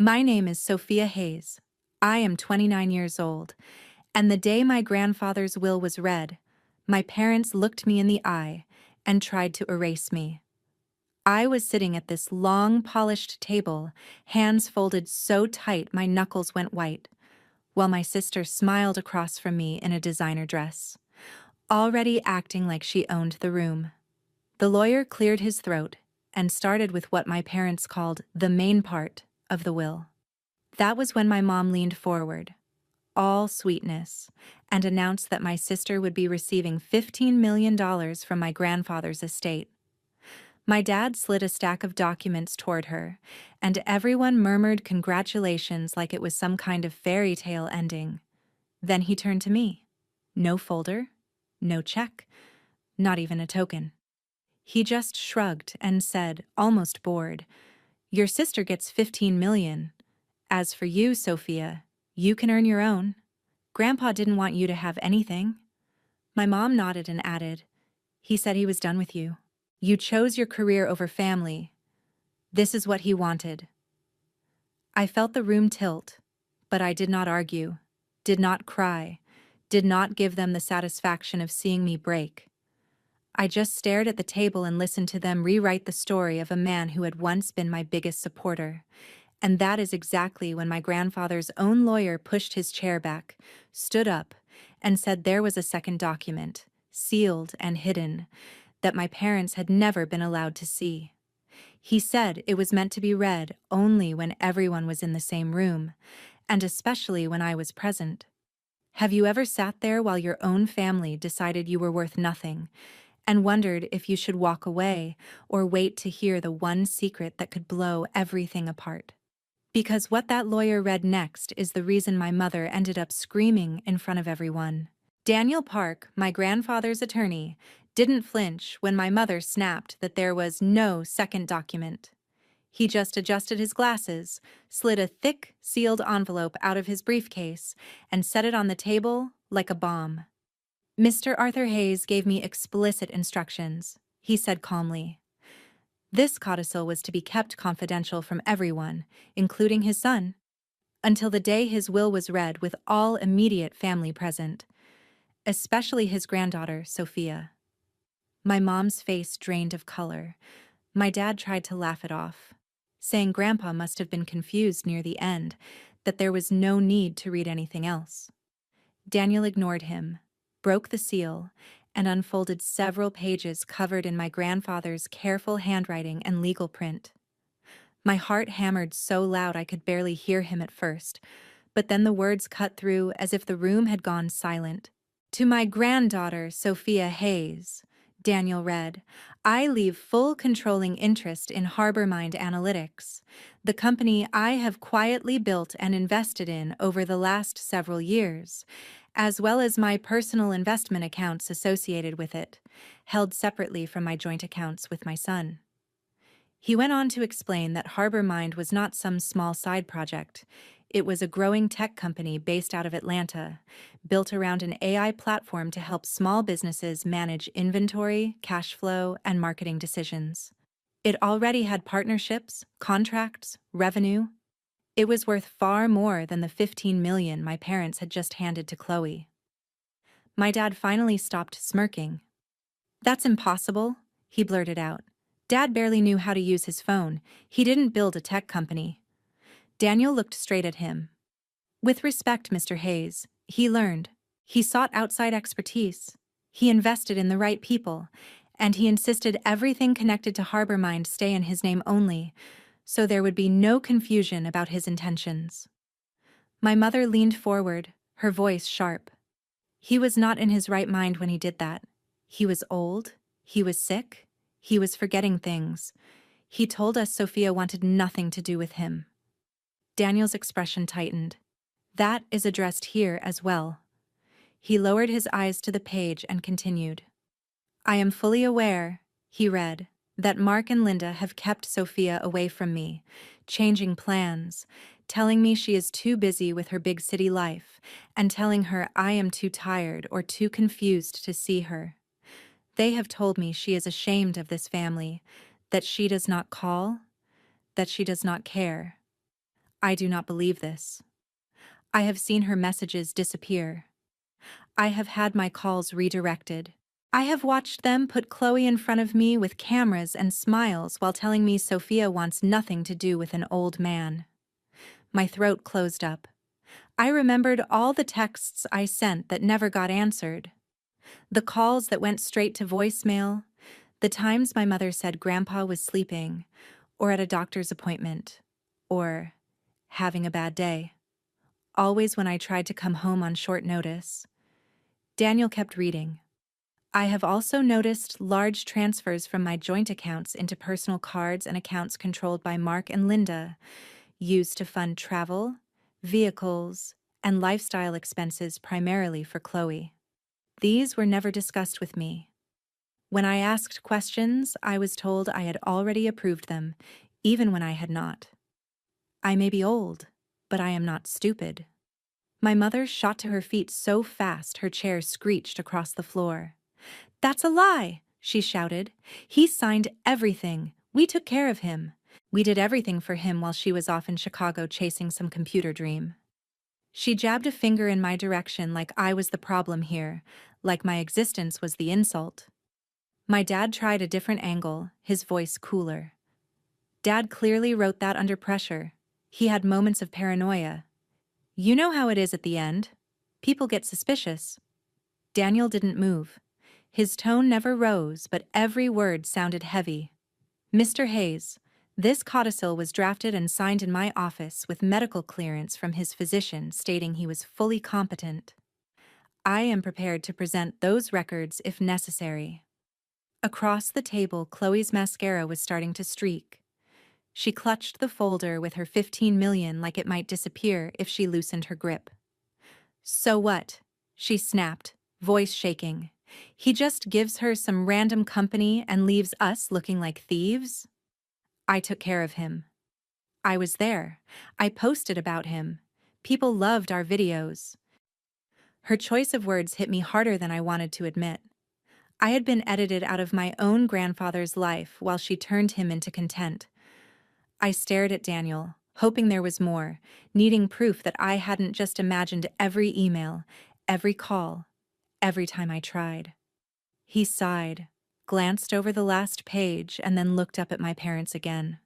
My name is Sophia Hayes. I am 29 years old, and the day my grandfather's will was read, my parents looked me in the eye and tried to erase me. I was sitting at this long, polished table, hands folded so tight my knuckles went white, while my sister smiled across from me in a designer dress, already acting like she owned the room. The lawyer cleared his throat and started with what my parents called the main part of the will. That was when my mom leaned forward, all sweetness, and announced that my sister would be receiving $15 million from my grandfather's estate. My dad slid a stack of documents toward her, and everyone murmured congratulations like it was some kind of fairy tale ending. Then he turned to me. No folder, no check, not even a token. He just shrugged and said, almost bored, "Your sister gets $15 million. As for you, Sophia, you can earn your own. Grandpa didn't want you to have anything." My mom nodded and added, "He said he was done with you. You chose your career over family. This is what he wanted." I felt the room tilt, but I did not argue, did not cry, did not give them the satisfaction of seeing me break. I just stared at the table and listened to them rewrite the story of a man who had once been my biggest supporter. And that is exactly when my grandfather's own lawyer pushed his chair back, stood up, and said there was a second document, sealed and hidden, that my parents had never been allowed to see. He said it was meant to be read only when everyone was in the same room, and especially when I was present. Have you ever sat there while your own family decided you were worth nothing, and wondered if you should walk away or wait to hear the one secret that could blow everything apart? Because what that lawyer read next is the reason my mother ended up screaming in front of everyone. Daniel Park, my grandfather's attorney, didn't flinch when my mother snapped that there was no second document. He just adjusted his glasses, slid a thick, sealed envelope out of his briefcase, and set it on the table like a bomb. "Mr. Arthur Hayes gave me explicit instructions," he said calmly. This codicil was to be kept confidential from everyone, including his son, until the day his will was read with all immediate family present, especially his granddaughter, Sophia. My mom's face drained of color. My dad tried to laugh it off, saying Grandpa must have been confused near the end, that there was no need to read anything else. Daniel ignored him, broke the seal, and unfolded several pages covered in my grandfather's careful handwriting and legal print. My heart hammered so loud I could barely hear him at first, but then the words cut through as if the room had gone silent. "To my granddaughter, Sophia Hayes," Daniel read, "I leave full controlling interest in HarborMind Analytics, the company I have quietly built and invested in over the last several years, as well as my personal investment accounts associated with it, held separately from my joint accounts with my son." He went on to explain that HarborMind was not some small side project. It was a growing tech company based out of Atlanta, built around an AI platform to help small businesses manage inventory, cash flow, and marketing decisions. It already had partnerships, contracts, revenue. It was worth far more than the $15 million my parents had just handed to Chloe. My dad finally stopped smirking. "That's impossible," he blurted out. "Dad barely knew how to use his phone. He didn't build a tech company." Daniel looked straight at him. "With respect, Mr. Hayes, he learned. He sought outside expertise. He invested in the right people, and he insisted everything connected to HarborMind stay in his name only, so there would be no confusion about his intentions." My mother leaned forward, her voice sharp. "He was not in his right mind when he did that. He was old, he was sick, he was forgetting things. He told us Sophia wanted nothing to do with him." Daniel's expression tightened. "That is addressed here as well." He lowered his eyes to the page and continued. "I am fully aware," he read, "that Mark and Linda have kept Sophia away from me, changing plans, telling me she is too busy with her big city life, and telling her I am too tired or too confused to see her. They have told me she is ashamed of this family, that she does not call, that she does not care. I do not believe this. I have seen her messages disappear. I have had my calls redirected. I have watched them put Chloe in front of me with cameras and smiles while telling me Sophia wants nothing to do with an old man. My throat closed up. I remembered all the texts I sent that never got answered. The calls that went straight to voicemail, the times my mother said Grandpa was sleeping, or at a doctor's appointment, or having a bad day. Always when I tried to come home on short notice. Daniel kept reading. I have also noticed large transfers from my joint accounts into personal cards and accounts controlled by Mark and Linda, used to fund travel, vehicles, and lifestyle expenses primarily for Chloe. These were never discussed with me. When I asked questions, I was told I had already approved them, even when I had not. I may be old, but I am not stupid. My mother shot to her feet so fast her chair screeched across the floor. "That's a lie!" she shouted. "He signed everything. We took care of him. We did everything for him while she was off in Chicago chasing some computer dream." She jabbed a finger in my direction like I was the problem here, like my existence was the insult. My dad tried a different angle, his voice cooler. Dad clearly wrote that under pressure. He had moments of paranoia. You know how it is at the end. People get suspicious. Daniel didn't move. His tone never rose, but every word sounded heavy. "Mr. Hayes, this codicil was drafted and signed in my office with medical clearance from his physician stating he was fully competent. I am prepared to present those records if necessary." Across the table, Chloe's mascara was starting to streak. She clutched the folder with her 15 million like it might disappear if she loosened her grip. "So what?" she snapped, voice shaking. "He just gives her some random company and leaves us looking like thieves?" I took care of him. I was there. I posted about him. People loved our videos. Her choice of words hit me harder than I wanted to admit. I had been edited out of my own grandfather's life while she turned him into content. I stared at Daniel, hoping there was more, needing proof that I hadn't just imagined every email, every call, every time I tried. He sighed, glanced over the last page, and then looked up at my parents again.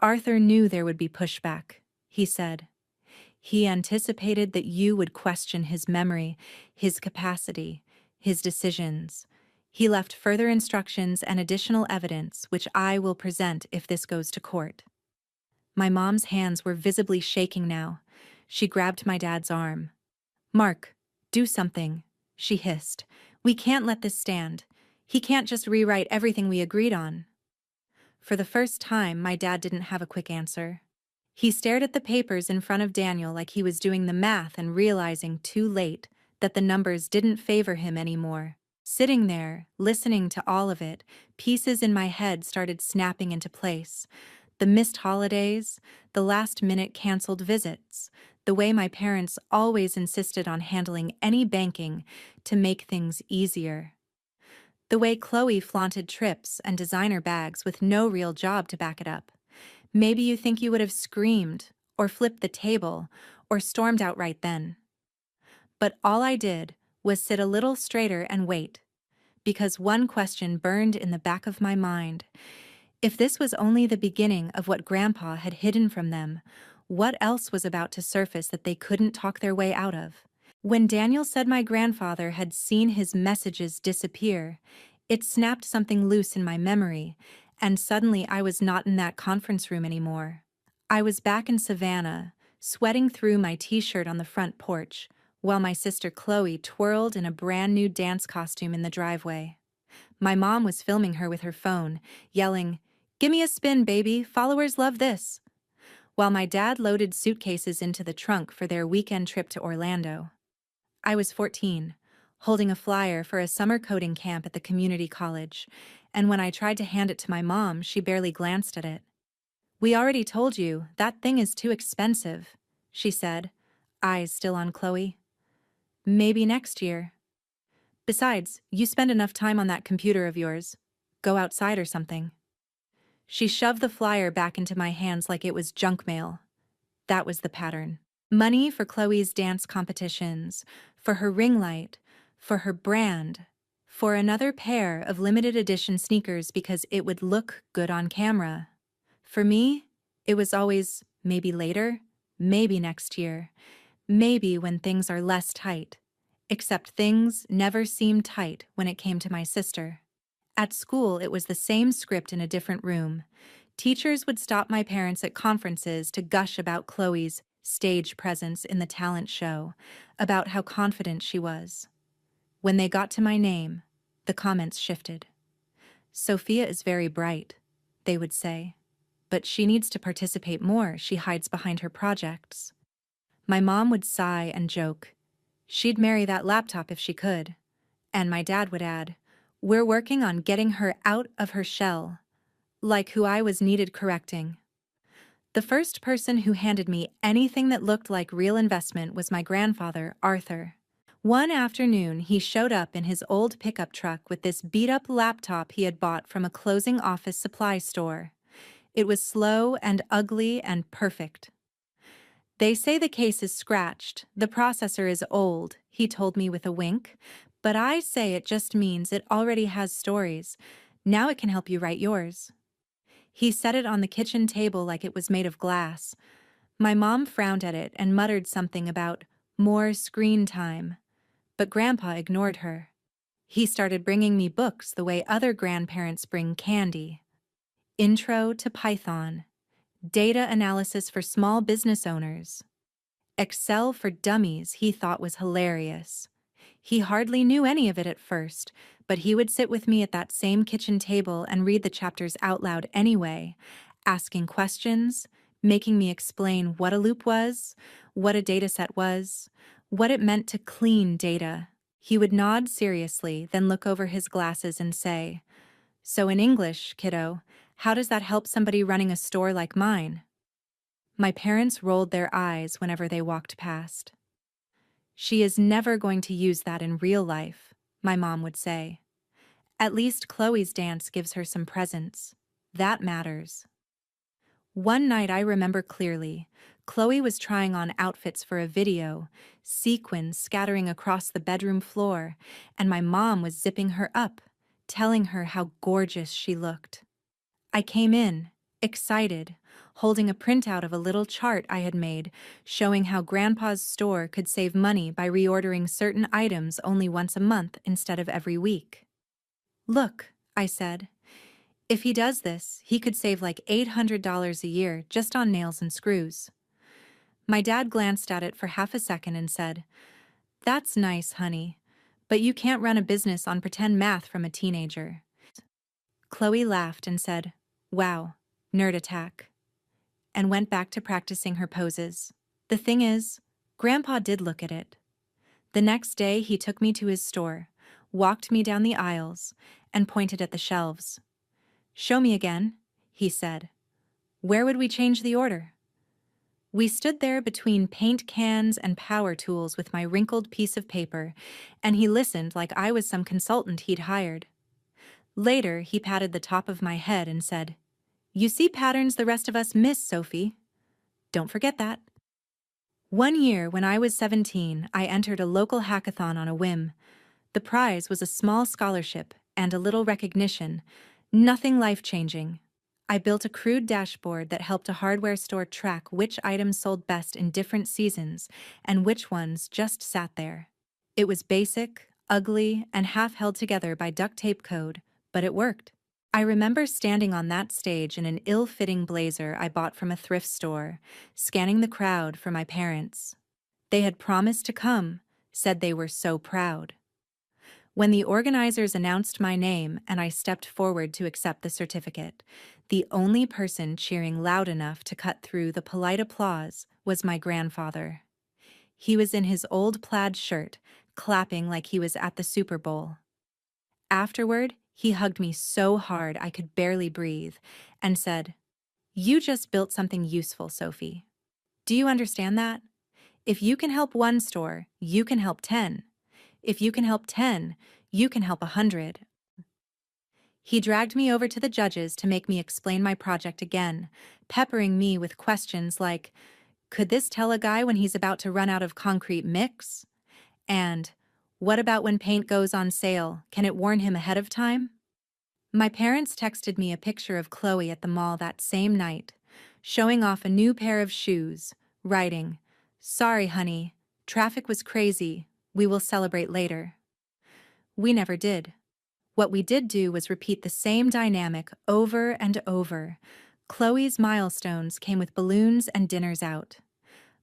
"Arthur knew there would be pushback," he said. "He anticipated that you would question his memory, his capacity, his decisions. He left further instructions and additional evidence, which I will present if this goes to court." My mom's hands were visibly shaking now. She grabbed my dad's arm. "Mark, do something," she hissed. "We can't let this stand. He can't just rewrite everything we agreed on." For the first time, my dad didn't have a quick answer. He stared at the papers in front of Daniel like he was doing the math and realizing too late that the numbers didn't favor him anymore. Sitting there, listening to all of it, pieces in my head started snapping into place. The missed holidays, the last-minute canceled visits, the way my parents always insisted on handling any banking to make things easier. The way Chloe flaunted trips and designer bags with no real job to back it up. Maybe you think you would have screamed, or flipped the table, or stormed out right then. But all I did was sit a little straighter and wait, because one question burned in the back of my mind. If this was only the beginning of what Grandpa had hidden from them, what else was about to surface that they couldn't talk their way out of? When Daniel said my grandfather had seen his messages disappear, it snapped something loose in my memory, and suddenly I was not in that conference room anymore. I was back in Savannah, sweating through my t-shirt on the front porch, while my sister Chloe twirled in a brand new dance costume in the driveway. My mom was filming her with her phone, yelling, "Gimme a spin, baby, followers love this," while my dad loaded suitcases into the trunk for their weekend trip to Orlando. I was 14, holding a flyer for a summer coding camp at the community college, and when I tried to hand it to my mom, she barely glanced at it. "We already told you, that thing is too expensive," she said, eyes still on Chloe. "Maybe next year. Besides, you spend enough time on that computer of yours. Go outside or something." She shoved the flyer back into my hands like it was junk mail. That was the pattern. Money for Chloe's dance competitions, for her ring light, for her brand, for another pair of limited edition sneakers because it would look good on camera. For me, it was always maybe later, maybe next year, maybe when things are less tight. Except things never seemed tight when it came to my sister. At school, it was the same script in a different room. Teachers would stop my parents at conferences to gush about Chloe's stage presence in the talent show, about how confident she was. When they got to my name, the comments shifted. Sophia is very bright, they would say, but she needs to participate more. She hides behind her projects. My mom would sigh and joke. She'd marry that laptop if she could. And my dad would add, we're working on getting her out of her shell. Like who I was needed correcting. The first person who handed me anything that looked like real investment was my grandfather, Arthur. One afternoon, he showed up in his old pickup truck with this beat-up laptop he had bought from a closing office supply store. It was slow and ugly and perfect. They say the case is scratched, the processor is old, he told me with a wink, but I say it just means it already has stories. Now it can help you write yours. He set it on the kitchen table like it was made of glass. My mom frowned at it and muttered something about more screen time. But Grandpa ignored her. He started bringing me books the way other grandparents bring candy. Intro to Python. Data analysis for small business owners. Excel for dummies he thought was hilarious. He hardly knew any of it at first, but he would sit with me at that same kitchen table and read the chapters out loud anyway, asking questions, making me explain what a loop was, what a dataset was, what it meant to clean data. He would nod seriously, then look over his glasses and say, "So in English, kiddo, how does that help somebody running a store like mine?" My parents rolled their eyes whenever they walked past. "She is never going to use that in real life," my mom would say. "At least Chloe's dance gives her some presence. That matters." One night I remember clearly. Chloe was trying on outfits for a video, sequins scattering across the bedroom floor, and my mom was zipping her up, telling her how gorgeous she looked. I came in, excited, holding a printout of a little chart I had made, showing how Grandpa's store could save money by reordering certain items only once a month instead of every week. "Look," I said, "if he does this, he could save like $800 a year just on nails and screws." My dad glanced at it for half a second and said, "That's nice, honey, but you can't run a business on pretend math from a teenager." Chloe laughed and said, "Wow, nerd attack," and went back to practicing her poses. The thing is, Grandpa did look at it. The next day he took me to his store, walked me down the aisles, and pointed at the shelves. "Show me again," he said. "Where would we change the order?" We stood there between paint cans and power tools with my wrinkled piece of paper, and he listened like I was some consultant he'd hired. Later, he patted the top of my head and said, "You see patterns the rest of us miss, Sophie. Don't forget that." One year, when I was 17, I entered a local hackathon on a whim. The prize was a small scholarship and a little recognition, nothing life-changing. I built a crude dashboard that helped a hardware store track which items sold best in different seasons and which ones just sat there. It was basic, ugly, and half held together by duct tape code, but it worked. I remember standing on that stage in an ill-fitting blazer I bought from a thrift store, scanning the crowd for my parents. They had promised to come, said they were so proud. When the organizers announced my name and I stepped forward to accept the certificate, the only person cheering loud enough to cut through the polite applause was my grandfather. He was in his old plaid shirt, clapping like he was at the Super Bowl. Afterward, he hugged me so hard I could barely breathe and said, "You just built something useful, Sophie. Do you understand that? If you can help one store, you can help 10. If you can help 10, you can help 100. He dragged me over to the judges to make me explain my project again, peppering me with questions like, Could this tell a guy when he's about to run out of concrete mix? And what about when paint goes on sale? Can it warn him ahead of time? My parents texted me a picture of Chloe at the mall that same night, showing off a new pair of shoes, writing, "Sorry, honey, traffic was crazy. We will celebrate later." We never did. What we did do was repeat the same dynamic over and over. Chloe's milestones came with balloons and dinners out.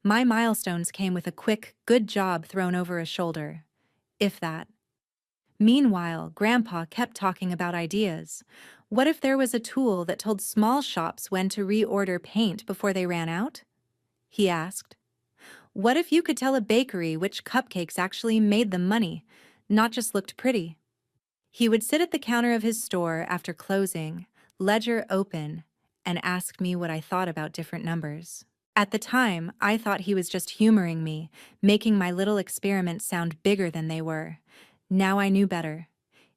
My milestones came with a quick, good job thrown over a shoulder. If that. Meanwhile, Grandpa kept talking about ideas. What if there was a tool that told small shops when to reorder paint before they ran out? He asked. What if you could tell a bakery which cupcakes actually made them money, not just looked pretty? He would sit at the counter of his store after closing, ledger open, and ask me what I thought about different numbers. At the time, I thought he was just humoring me, making my little experiments sound bigger than they were. Now I knew better.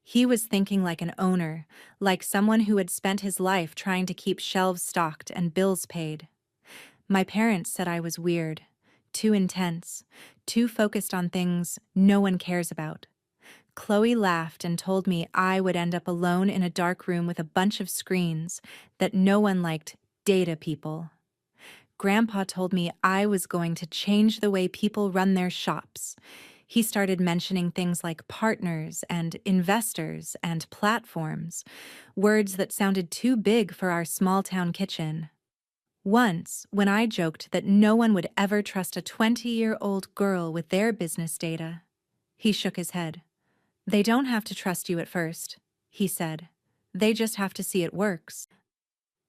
He was thinking like an owner, like someone who had spent his life trying to keep shelves stocked and bills paid. My parents said I was weird, too intense, too focused on things no one cares about. Chloe laughed and told me I would end up alone in a dark room with a bunch of screens, that no one liked data people. Grandpa told me I was going to change the way people run their shops. He started mentioning things like partners and investors and platforms, words that sounded too big for our small-town kitchen. Once, when I joked that no one would ever trust a 20-year-old girl with their business data, he shook his head. They don't have to trust you at first, he said. They just have to see it works.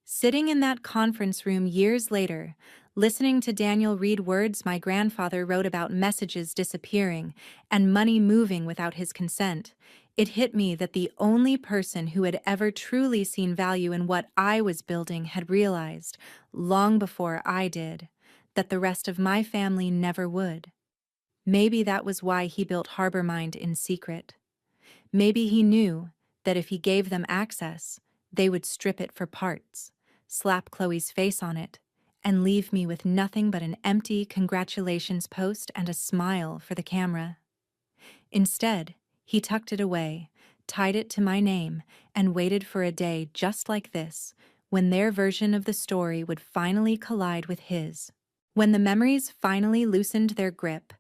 Sitting in that conference room years later, listening to Daniel read words my grandfather wrote about messages disappearing and money moving without his consent, it hit me that the only person who had ever truly seen value in what I was building had realized, long before I did, that the rest of my family never would. Maybe that was why he built Harbormind in secret. Maybe he knew that if he gave them access, they would strip it for parts, slap Chloe's face on it, and leave me with nothing but an empty congratulations post and a smile for the camera. Instead, he tucked it away, tied it to my name, and waited for a day just like this, when their version of the story would finally collide with his. When the memories finally loosened their grip,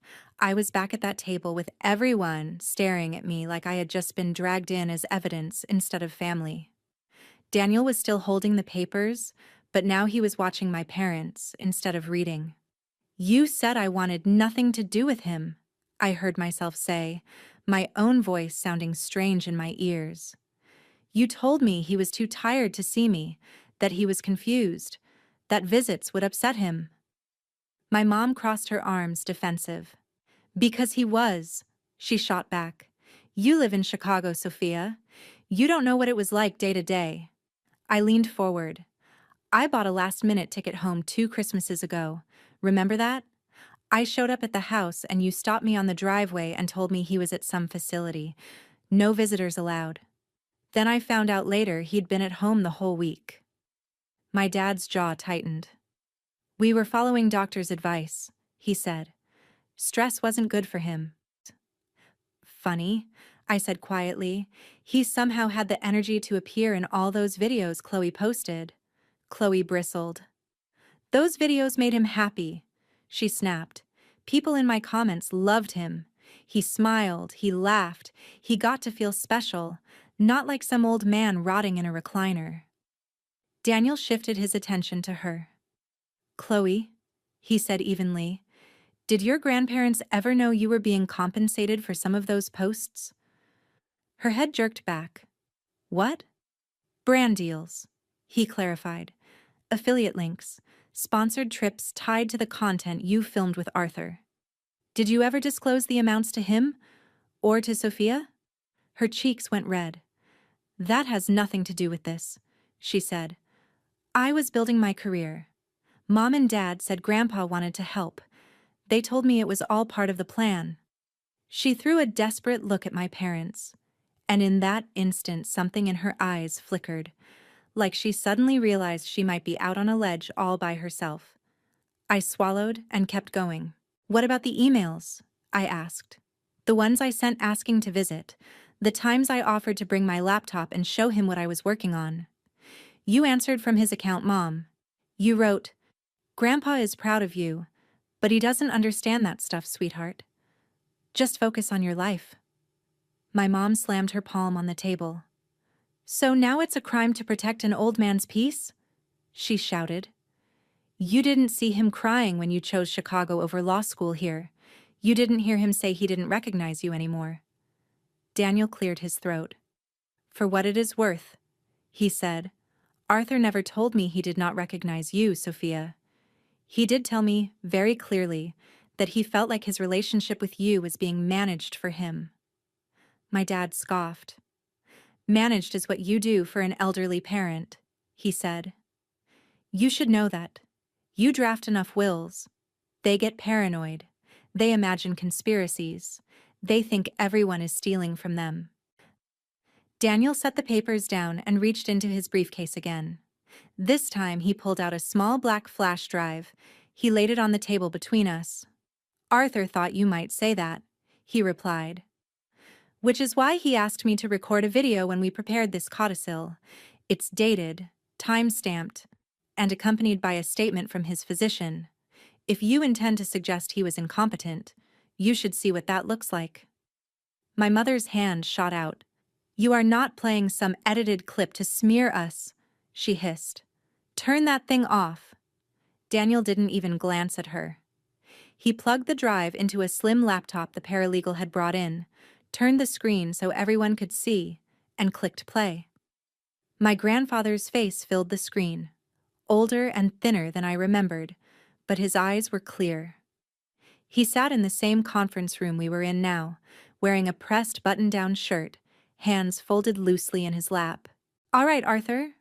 I was back at that table with everyone staring at me like I had just been dragged in as evidence instead of family. Daniel was still holding the papers, but now he was watching my parents instead of reading. "You said I wanted nothing to do with him," I heard myself say, my own voice sounding strange in my ears. "You told me he was too tired to see me, that he was confused, that visits would upset him." My mom crossed her arms, defensive. "Because he was," she shot back. "You live in Chicago, Sophia. You don't know what it was like day to day." I leaned forward. "I bought a last-minute ticket home 2 Christmases ago. Remember that? I showed up at the house and you stopped me on the driveway and told me he was at some facility. No visitors allowed. Then I found out later he'd been at home the whole week." My dad's jaw tightened. "We were following doctor's advice," he said. "Stress wasn't good for him." "Funny," I said quietly. "He somehow had the energy to appear in all those videos Chloe posted." Chloe bristled. "Those videos made him happy," she snapped. "People in my comments loved him. He smiled, he laughed, he got to feel special, not like some old man rotting in a recliner." Daniel shifted his attention to her. "Chloe," he said evenly, "did your grandparents ever know you were being compensated for some of those posts?" Her head jerked back. "What?" "Brand deals," he clarified. "Affiliate links, sponsored trips tied to the content you filmed with Arthur. Did you ever disclose the amounts to him? Or to Sophia?" Her cheeks went red. "That has nothing to do with this," she said. "I was building my career. Mom and Dad said Grandpa wanted to help. They told me it was all part of the plan." She threw a desperate look at my parents, and in that instant something in her eyes flickered, like she suddenly realized she might be out on a ledge all by herself. I swallowed and kept going. What about the emails? I asked. The ones I sent asking to visit. The times I offered to bring my laptop and show him what I was working on. You answered from his account, Mom. You wrote, "Grandpa is proud of you, but he doesn't understand that stuff, sweetheart. Just focus on your life." My mom slammed her palm on the table. "So now it's a crime to protect an old man's peace?" she shouted. "You didn't see him crying when you chose Chicago over law school here. You didn't hear him say he didn't recognize you anymore." Daniel cleared his throat. "For what it is worth," he said, "Arthur never told me he did not recognize you, Sophia. He did tell me, very clearly, that he felt like his relationship with you was being managed for him." My dad scoffed. "Managed is what you do for an elderly parent," he said. "You should know that. You draft enough wills. They get paranoid. They imagine conspiracies. They think everyone is stealing from them." Daniel set the papers down and reached into his briefcase again. This time he pulled out a small black flash drive. He laid it on the table between us. "Arthur thought you might say that," he replied. "Which is why he asked me to record a video when we prepared this codicil. It's dated, time-stamped, and accompanied by a statement from his physician. If you intend to suggest he was incompetent, you should see what that looks like." My mother's hand shot out. "You are not playing some edited clip to smear us," she hissed. "Turn that thing off." Daniel didn't even glance at her. He plugged the drive into a slim laptop the paralegal had brought in, turned the screen so everyone could see, and clicked play. My grandfather's face filled the screen, older and thinner than I remembered, but his eyes were clear. He sat in the same conference room we were in now, wearing a pressed button-down shirt, hands folded loosely in his lap. "All right, Arthur,"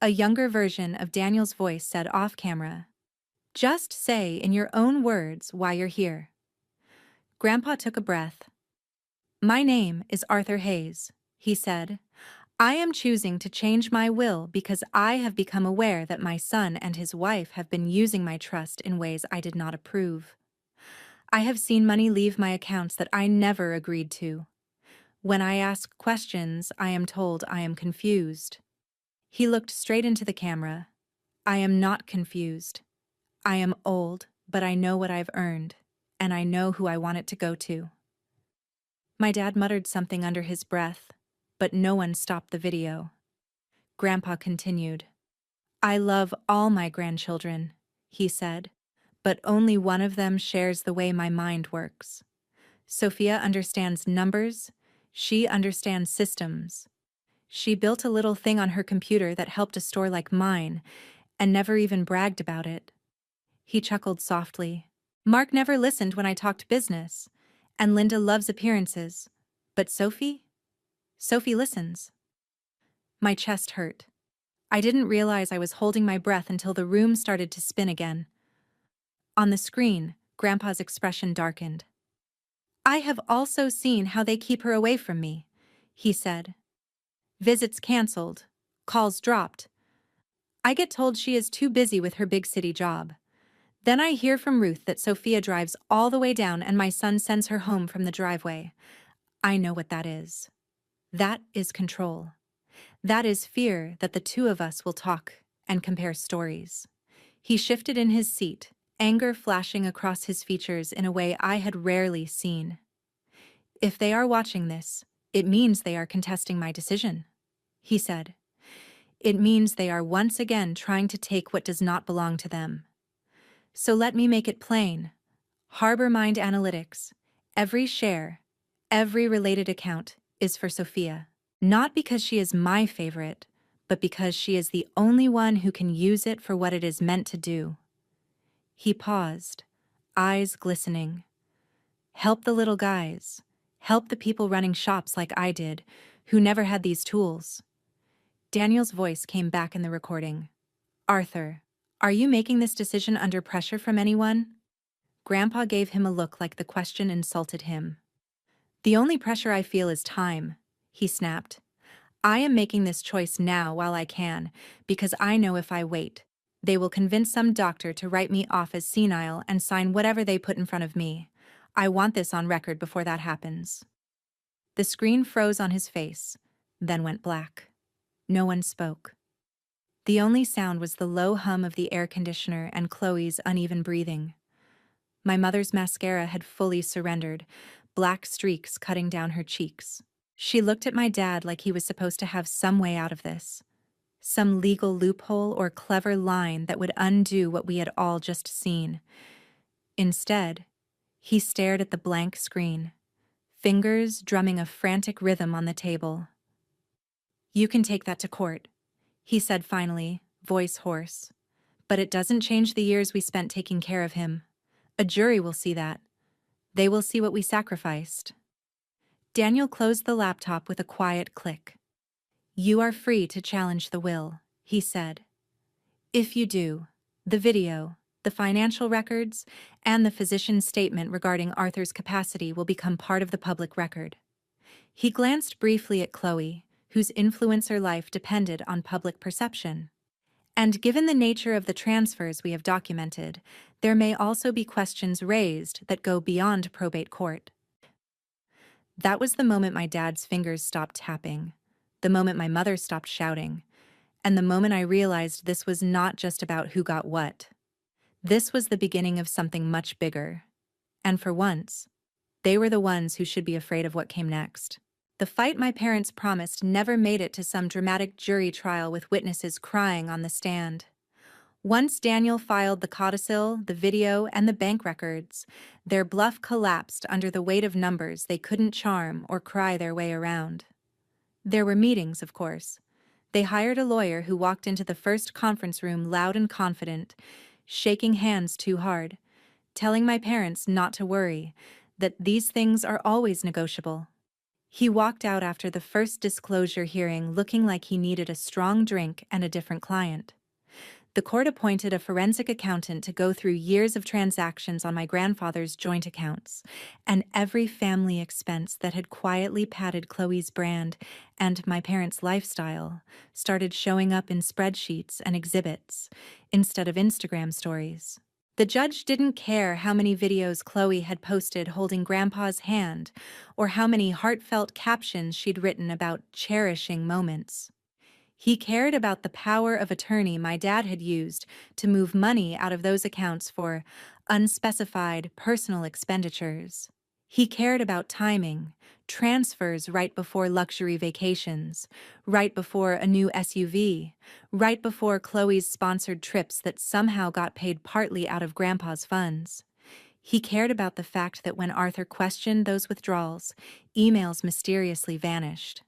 a younger version of Daniel's voice said off-camera. "Just say in your own words why you're here." Grandpa took a breath. "My name is Arthur Hayes," he said. "I am choosing to change my will because I have become aware that my son and his wife have been using my trust in ways I did not approve. I have seen money leave my accounts that I never agreed to. When I ask questions, I am told I am confused." He looked straight into the camera. "I am not confused. I am old, but I know what I've earned, and I know who I want it to go to." My dad muttered something under his breath, but no one stopped the video. Grandpa continued. "I love all my grandchildren," he said, "but only one of them shares the way my mind works. Sophia understands numbers. She understands systems. She built a little thing on her computer that helped a store like mine, and never even bragged about it." He chuckled softly. "Mark never listened when I talked business, and Linda loves appearances. But Sophie listens." My chest hurt. I didn't realize I was holding my breath until the room started to spin again. On the screen, Grandpa's expression darkened. "I have also seen how they keep her away from me," he said. "Visits canceled, calls dropped. I get told she is too busy with her big city job. Then I hear from Ruth that Sophia drives all the way down and my son sends her home from the driveway. I know what that is. That is control. That is fear that the two of us will talk and compare stories." He shifted in his seat, anger flashing across his features in a way I had rarely seen. "If they are watching this, it means they are contesting my decision," he said. "It means they are once again trying to take what does not belong to them. So let me make it plain. Harbor Mind Analytics, every share, every related account is for Sophia. Not because she is my favorite, but because she is the only one who can use it for what it is meant to do." He paused, eyes glistening. "Help the little guys. Help the people running shops like I did, who never had these tools." Daniel's voice came back in the recording. "Arthur, are you making this decision under pressure from anyone?" Grandpa gave him a look like the question insulted him. "The only pressure I feel is time," he snapped. "I am making this choice now while I can, because I know if I wait, They will convince some doctor to write me off as senile and sign whatever they put in front of me. I want this on record before that happens." The screen froze on his face, then went black. No one spoke. The only sound was the low hum of the air conditioner and Chloe's uneven breathing. My mother's mascara had fully surrendered, black streaks cutting down her cheeks. She looked at my dad like he was supposed to have some way out of this. Some legal loophole or clever line that would undo what we had all just seen. Instead, he stared at the blank screen, fingers drumming a frantic rhythm on the table. "You can take that to court," he said finally, voice hoarse. "But it doesn't change the years we spent taking care of him. A jury will see that. They will see what we sacrificed." Daniel closed the laptop with a quiet click. "You are free to challenge the will," he said. "If you do, the video, the financial records, and the physician's statement regarding Arthur's capacity will become part of the public record." He glanced briefly at Chloe, whose influencer life depended on public perception. "And given the nature of the transfers we have documented, there may also be questions raised that go beyond probate court." That was the moment my dad's fingers stopped tapping, the moment my mother stopped shouting, and the moment I realized this was not just about who got what. This was the beginning of something much bigger. And for once, they were the ones who should be afraid of what came next. The fight my parents promised never made it to some dramatic jury trial with witnesses crying on the stand. Once Daniel filed the codicil, the video, and the bank records, their bluff collapsed under the weight of numbers they couldn't charm or cry their way around. There were meetings, of course. They hired a lawyer who walked into the first conference room loud and confident, shaking hands too hard, telling my parents not to worry, that these things are always negotiable. He walked out after the first disclosure hearing looking like he needed a strong drink and a different client. The court appointed a forensic accountant to go through years of transactions on my grandfather's joint accounts, and every family expense that had quietly padded Chloe's brand and my parents' lifestyle started showing up in spreadsheets and exhibits instead of Instagram stories. The judge didn't care how many videos Chloe had posted holding Grandpa's hand or how many heartfelt captions she'd written about cherishing moments. He cared about the power of attorney my dad had used to move money out of those accounts for unspecified personal expenditures. He cared about timing, transfers right before luxury vacations, right before a new SUV, right before Chloe's sponsored trips that somehow got paid partly out of Grandpa's funds. He cared about the fact that when Arthur questioned those withdrawals, emails mysteriously vanished.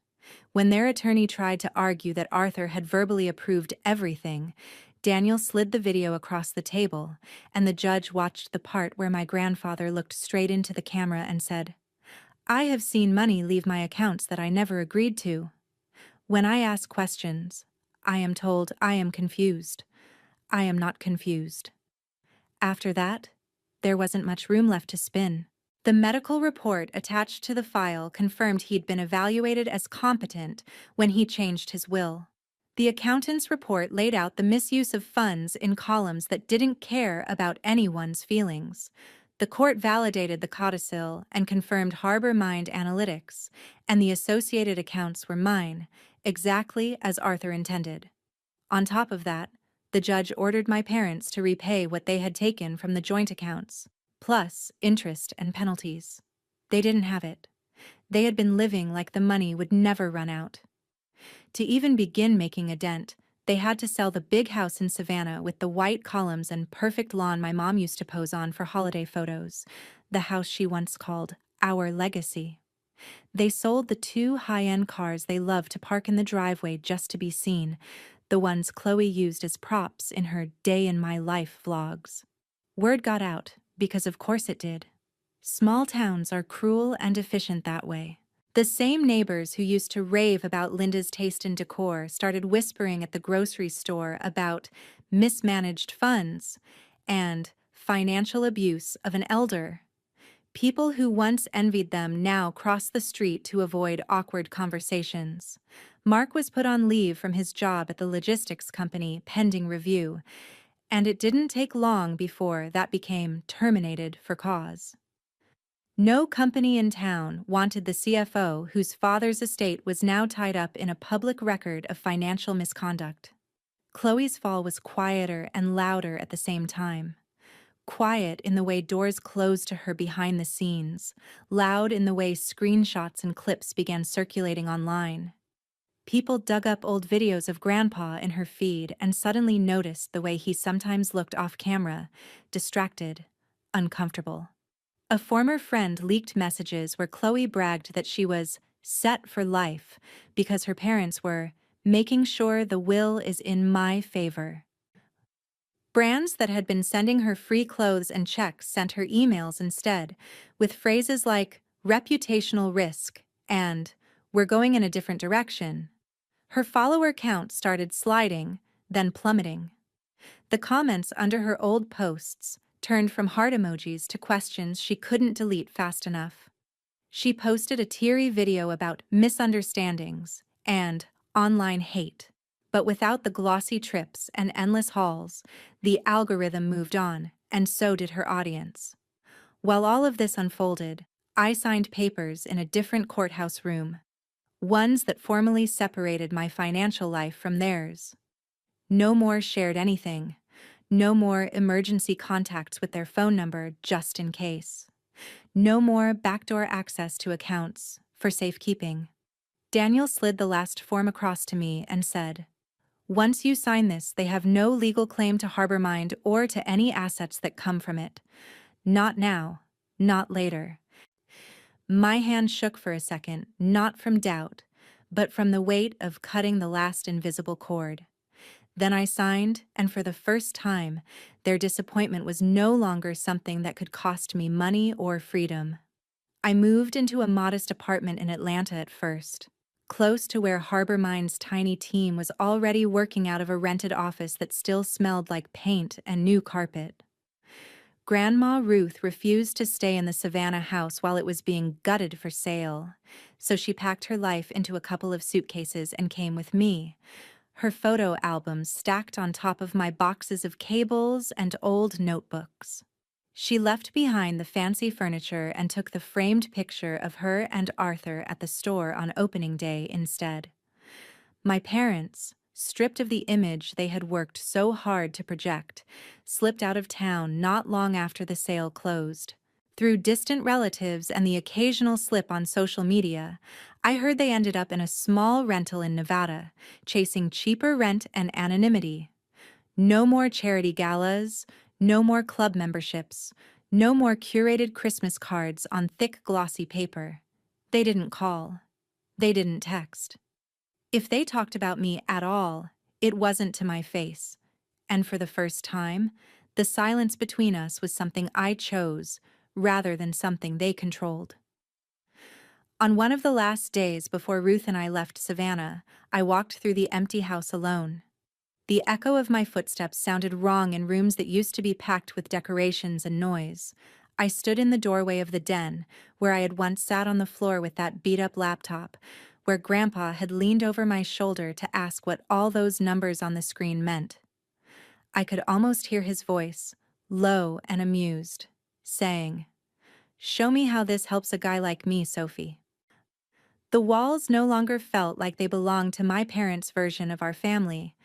When their attorney tried to argue that Arthur had verbally approved everything, Daniel slid the video across the table, and the judge watched the part where my grandfather looked straight into the camera and said, "I have seen money leave my accounts that I never agreed to. When I ask questions, I am told I am confused. I am not confused." After that, there wasn't much room left to spin. The medical report attached to the file confirmed he'd been evaluated as competent when he changed his will. The accountant's report laid out the misuse of funds in columns that didn't care about anyone's feelings. The court validated the codicil and confirmed Harbor Mind Analytics, and the associated accounts were mine, exactly as Arthur intended. On top of that, the judge ordered my parents to repay what they had taken from the joint accounts, plus interest and penalties. They didn't have it. They had been living like the money would never run out. To even begin making a dent, they had to sell the big house in Savannah with the white columns and perfect lawn my mom used to pose on for holiday photos, the house she once called our legacy. They sold the 2 high-end cars they loved to park in the driveway just to be seen, the ones Chloe used as props in her day-in-my-life vlogs. Word got out, because of course it did. Small towns are cruel and efficient that way. The same neighbors who used to rave about Linda's taste in decor started whispering at the grocery store about mismanaged funds and financial abuse of an elder. People who once envied them now crossed the street to avoid awkward conversations. Mark was put on leave from his job at the logistics company pending review, And it didn't take long before that became terminated for cause. No company in town wanted the CFO whose father's estate was now tied up in a public record of financial misconduct. Chloe's fall was quieter and louder at the same time. Quiet in the way doors closed to her behind the scenes, loud in the way screenshots and clips began circulating online. People dug up old videos of Grandpa in her feed and suddenly noticed the way he sometimes looked off camera, distracted, uncomfortable. A former friend leaked messages where Chloe bragged that she was set for life because her parents were making sure the will is in my favor. Brands that had been sending her free clothes and checks sent her emails instead, with phrases like reputational risk and we're going in a different direction. Her follower count started sliding, then plummeting. The comments under her old posts turned from heart emojis to questions she couldn't delete fast enough. She posted a teary video about misunderstandings and online hate. But without the glossy trips and endless hauls, the algorithm moved on, and so did her audience. While all of this unfolded, I signed papers in a different courthouse room, ones that formally separated my financial life from theirs. No more shared anything. No more emergency contacts with their phone number just in case. No more backdoor access to accounts for safekeeping. Daniel slid the last form across to me and said, "Once you sign this, they have no legal claim to Harbormind or to any assets that come from it. Not now, not later." My hand shook for a second, not from doubt, but from the weight of cutting the last invisible cord. Then I signed, and for the first time, their disappointment was no longer something that could cost me money or freedom. I moved into a modest apartment in Atlanta at first, close to where Harbormind's tiny team was already working out of a rented office that still smelled like paint and new carpet. Grandma Ruth refused to stay in the Savannah house while it was being gutted for sale, so she packed her life into a couple of suitcases and came with me, her photo albums stacked on top of my boxes of cables and old notebooks. She left behind the fancy furniture and took the framed picture of her and Arthur at the store on opening day instead. My parents, stripped of the image they had worked so hard to project, slipped out of town not long after the sale closed. Through distant relatives and the occasional slip on social media, I heard they ended up in a small rental in Nevada, chasing cheaper rent and anonymity. No more charity galas, no more club memberships, no more curated Christmas cards on thick glossy paper. They didn't call. They didn't text. If they talked about me at all, it wasn't to my face. And for the first time, the silence between us was something I chose, rather than something they controlled. On one of the last days before Ruth and I left Savannah, I walked through the empty house alone. The echo of my footsteps sounded wrong in rooms that used to be packed with decorations and noise. I stood in the doorway of the den, where I had once sat on the floor with that beat-up laptop, where Grandpa had leaned over my shoulder to ask what all those numbers on the screen meant. I could almost hear his voice, low and amused, saying, "Show me how this helps a guy like me, Sophie." The walls no longer felt like they belonged to my parents' version of our family.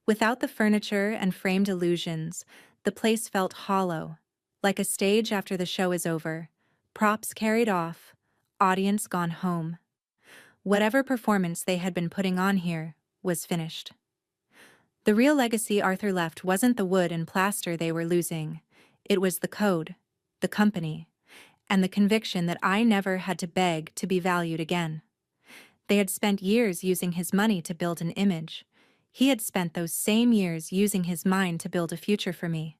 Without the furniture and framed illusions, the place felt hollow, like a stage after the show is over, props carried off, audience gone home. Whatever performance they had been putting on here was finished. The real legacy Arthur left wasn't the wood and plaster they were losing. It was the code, the company, and the conviction that I never had to beg to be valued again. They had spent years using his money to build an image. He had spent those same years using his mind to build a future for me.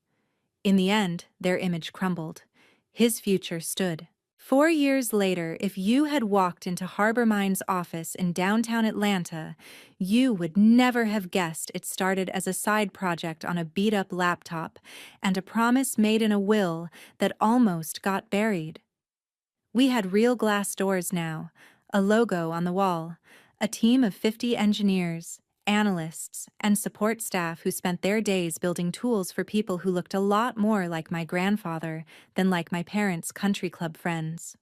In the end, their image crumbled. His future stood. 4 years later, if you had walked into Harbormind's office in downtown Atlanta, you would never have guessed it started as a side project on a beat-up laptop and a promise made in a will that almost got buried. We had real glass doors now, a logo on the wall, a team of 50 engineers, analysts, and support staff who spent their days building tools for people who looked a lot more like my grandfather than like my parents' country club friends.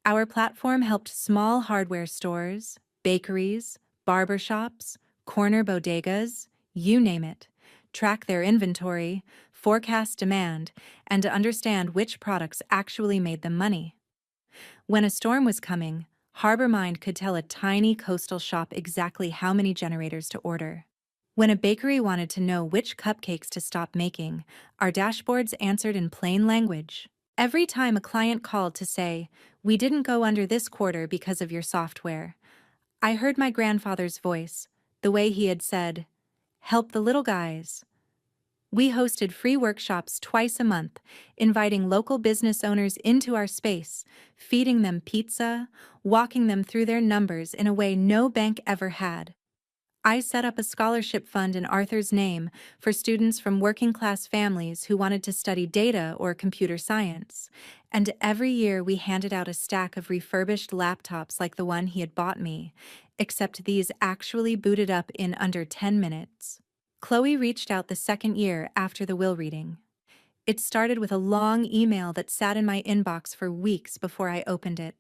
Our platform helped small hardware stores, bakeries, barbershops, corner bodegas, you name it, track their inventory, forecast demand, and to understand which products actually made them money. When a storm was coming, HarborMind could tell a tiny coastal shop exactly how many generators to order. When a bakery wanted to know which cupcakes to stop making, our dashboards answered in plain language. Every time a client called to say, "We didn't go under this quarter because of your software," I heard my grandfather's voice, the way he had said, "Help the little guys." We hosted free workshops twice a month, inviting local business owners into our space, feeding them pizza, walking them through their numbers in a way no bank ever had. I set up a scholarship fund in Arthur's name for students from working-class families who wanted to study data or computer science, and every year we handed out a stack of refurbished laptops like the one he had bought me, except these actually booted up in under 10 minutes. Chloe reached out the second year after the will reading. It started with a long email that sat in my inbox for weeks before I opened it.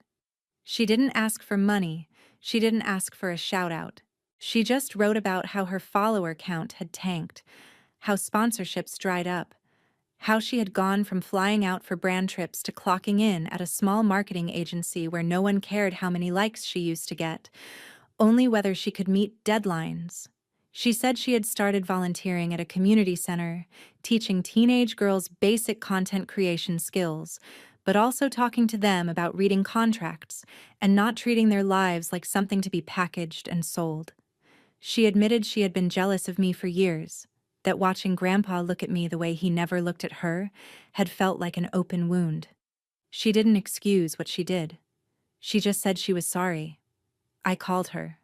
She didn't ask for money, she didn't ask for a shout-out. She just wrote about how her follower count had tanked, how sponsorships dried up, how she had gone from flying out for brand trips to clocking in at a small marketing agency where no one cared how many likes she used to get, only whether she could meet deadlines. She said she had started volunteering at a community center, teaching teenage girls basic content creation skills, but also talking to them about reading contracts and not treating their lives like something to be packaged and sold. She admitted she had been jealous of me for years, that watching Grandpa look at me the way he never looked at her had felt like an open wound. She didn't excuse what she did. She just said she was sorry. I called her.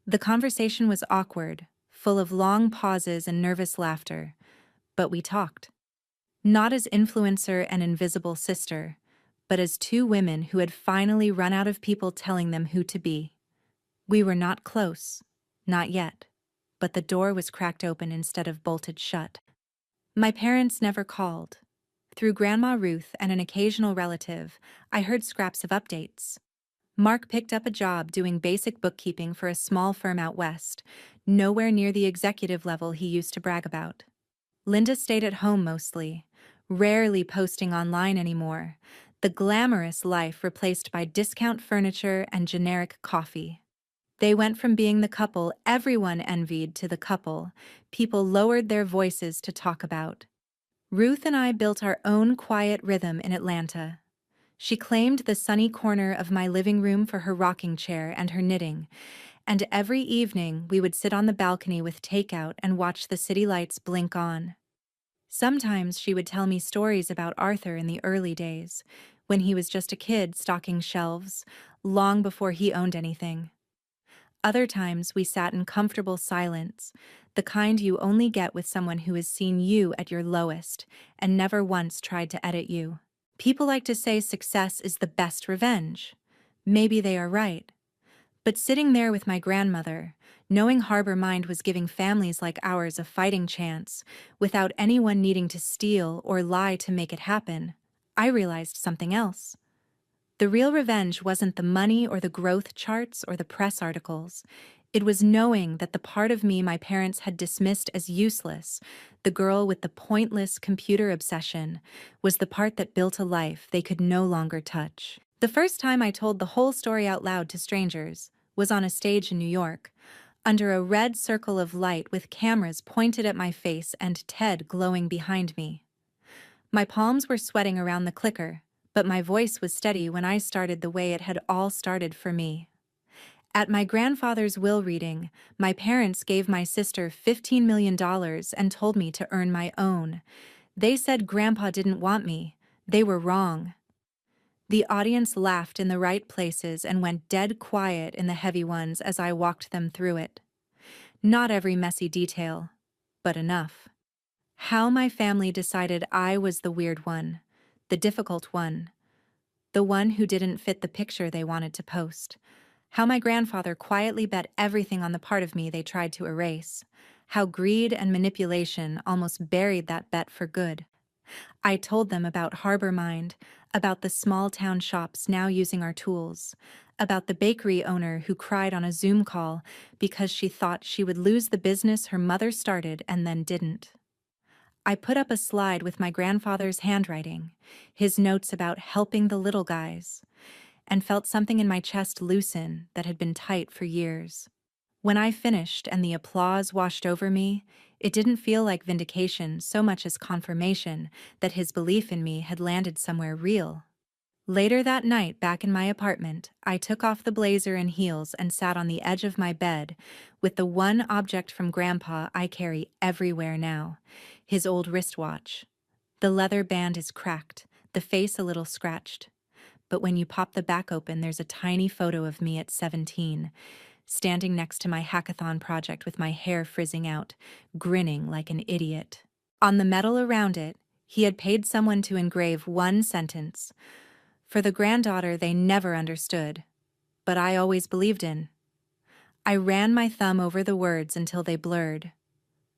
The conversation was awkward, full of long pauses and nervous laughter, but we talked. Not as influencer and invisible sister, but as two women who had finally run out of people telling them who to be. We were not close. Not yet, but the door was cracked open instead of bolted shut. My parents never called. Through Grandma Ruth and an occasional relative, I heard scraps of updates. Mark picked up a job doing basic bookkeeping for a small firm out west, nowhere near the executive level he used to brag about. Linda stayed at home mostly, rarely posting online anymore, the glamorous life replaced by discount furniture and generic coffee. They went from being the couple everyone envied to the couple people lowered their voices to talk about. Ruth and I built our own quiet rhythm in Atlanta. She claimed the sunny corner of my living room for her rocking chair and her knitting, and every evening we would sit on the balcony with takeout and watch the city lights blink on. Sometimes she would tell me stories about Arthur in the early days, when he was just a kid stocking shelves, long before he owned anything. Other times we sat in comfortable silence, the kind you only get with someone who has seen you at your lowest and never once tried to edit you. People like to say success is the best revenge. Maybe they are right. But sitting there with my grandmother, knowing HarborMind was giving families like ours a fighting chance, without anyone needing to steal or lie to make it happen, I realized something else. The real revenge wasn't the money or the growth charts or the press articles. It was knowing that the part of me my parents had dismissed as useless, the girl with the pointless computer obsession, was the part that built a life they could no longer touch. The first time I told the whole story out loud to strangers was on a stage in New York, under a red circle of light with cameras pointed at my face and Ted glowing behind me. My palms were sweating around the clicker, but my voice was steady when I started the way it had all started for me. At my grandfather's will reading, my parents gave my sister $15 million and told me to earn my own. They said Grandpa didn't want me. They were wrong. The audience laughed in the right places and went dead quiet in the heavy ones as I walked them through it. Not every messy detail, but enough. How my family decided I was the weird one, the difficult one, the one who didn't fit the picture they wanted to post. How my grandfather quietly bet everything on the part of me they tried to erase. How greed and manipulation almost buried that bet for good. I told them about Harbor Mind, about the small town shops now using our tools, about the bakery owner who cried on a Zoom call because she thought she would lose the business her mother started and then didn't. I put up a slide with my grandfather's handwriting, his notes about helping the little guys, and felt something in my chest loosen that had been tight for years. When I finished and the applause washed over me, it didn't feel like vindication so much as confirmation that his belief in me had landed somewhere real. Later that night, back in my apartment, I took off the blazer and heels and sat on the edge of my bed with the one object from Grandpa I carry everywhere now, his old wristwatch. The leather band is cracked, the face a little scratched. But when you pop the back open, there's a tiny photo of me at 17, standing next to my hackathon project with my hair frizzing out, grinning like an idiot. On the metal around it, he had paid someone to engrave one sentence. For the granddaughter they never understood, but I always believed in. I ran my thumb over the words until they blurred.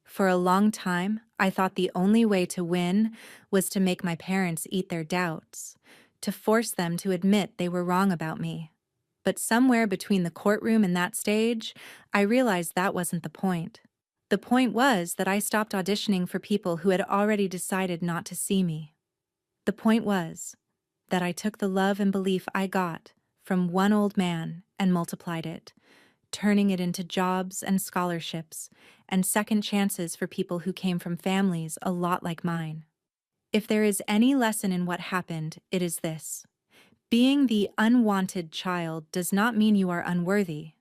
For a long time, I thought the only way to win was to make my parents eat their doubts, to force them to admit they were wrong about me. But somewhere between the courtroom and that stage, I realized that wasn't the point. The point was that I stopped auditioning for people who had already decided not to see me. The point was that I took the love and belief I got from one old man and multiplied it, turning it into jobs and scholarships and second chances for people who came from families a lot like mine. If there is any lesson in what happened, it is this. Being the unwanted child does not mean you are unworthy.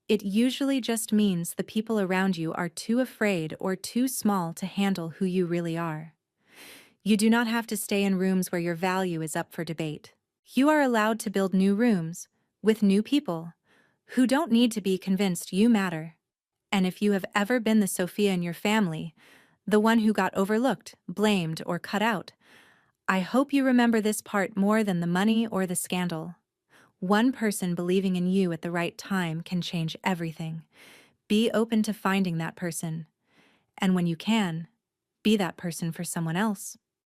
It usually just means the people around you are too afraid or too small to handle who you really are. You do not have to stay in rooms where your value is up for debate. You are allowed to build new rooms with new people who don't need to be convinced you matter. And if you have ever been the Sophia in your family, the one who got overlooked, blamed, or cut out, I hope you remember this part more than the money or the scandal. One person believing in you at the right time can change everything. Be open to finding that person. And when you can, be that person for someone else.